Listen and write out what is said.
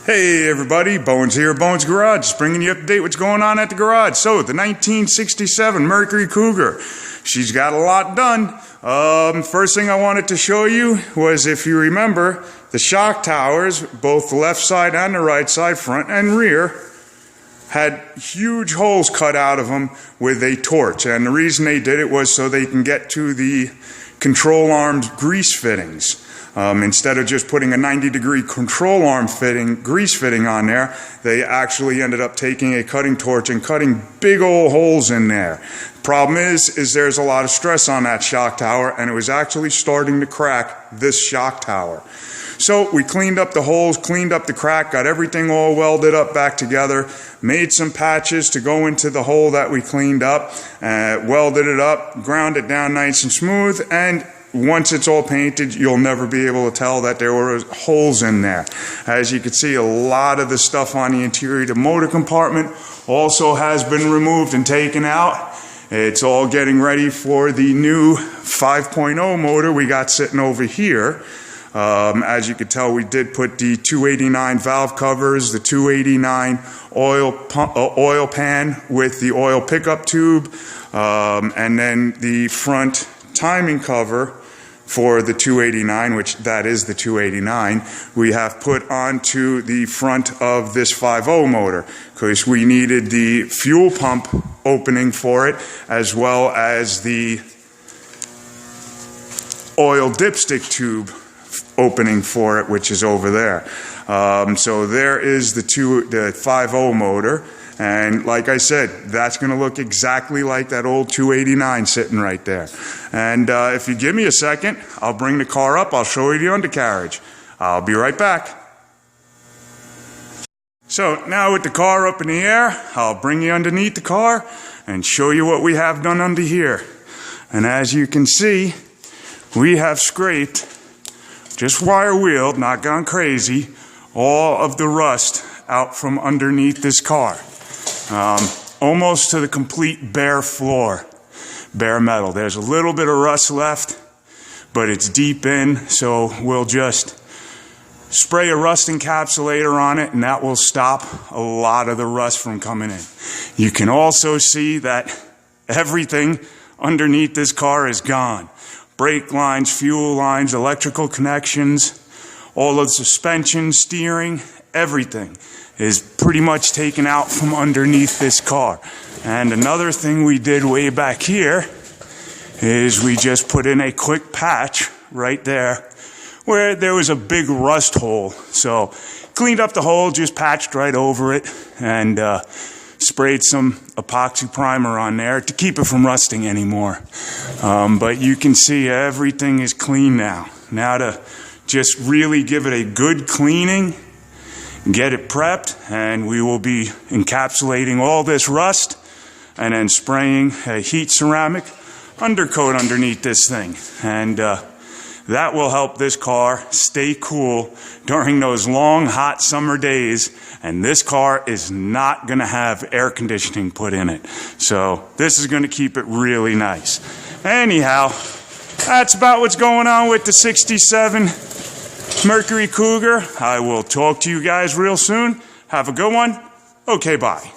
Hey everybody, Bonez here, Bonez Garage, just bringing you up to date what's going on at the garage. So, the 1967 Mercury Cougar, she's got a lot done. First thing I wanted to show you was, if you remember, the shock towers, both the left side and the right side, front and rear, had huge holes cut out of them with a torch. And the reason they did it was so they can get to the control arm grease fittings. Instead of just putting a 90-degree control arm grease fitting on there, they actually ended up taking a cutting torch and cutting big old holes in there. Problem is there's a lot of stress on that shock tower, and it was actually starting to crack this shock tower. So we cleaned up the holes, cleaned up the crack, got everything all welded up back together, made some patches to go into the hole that we cleaned up, welded it up, ground it down nice and smooth, and once it's all painted, you'll never be able to tell that there were holes in there. As you can see, a lot of the stuff on the interior of the motor compartment also has been removed and taken out. It's all getting ready for the new 5.0 motor we got sitting over here. As you can tell, we did put the 289 valve covers, the 289 oil pan with the oil pickup tube, and then the front timing cover for the 289, which that is the 289, we have put onto the front of this 5.0 motor because we needed the fuel pump opening for it, as well as the oil dipstick tube opening for it, which is over there. So there is the 5.0 motor. And like I said, that's going to look exactly like that old 289 sitting right there. And if you give me a second, I'll bring the car up. I'll show you the undercarriage. I'll be right back. So now with the car up in the air, I'll bring you underneath the car and show you what we have done under here. And as you can see, we have scraped, just wire wheeled, not gone crazy, all of the rust out from underneath this car. Almost to the complete bare floor, bare metal. There's a little bit of rust left, but it's deep in, so we'll just spray a rust encapsulator on it, and that will stop a lot of the rust from coming in. You can also see that everything underneath this car is gone. Brake lines, fuel lines, electrical connections, all of the suspension, steering, everything is pretty much taken out from underneath this car. And another thing we did way back here is we just put in a quick patch right there where there was a big rust hole. So cleaned up the hole, just patched right over it, and sprayed some epoxy primer on there to keep it from rusting anymore. But you can see everything is clean now. Now to just really give it a good cleaning, get it prepped, and we will be encapsulating all this rust and then spraying a heat ceramic undercoat underneath this thing. And that will help this car stay cool during those long, hot summer days. And this car is not going to have air conditioning put in it. So this is going to keep it really nice. Anyhow, that's about what's going on with the 67 Mercury Cougar. I will talk to you guys real soon. Have a good one. Okay, bye.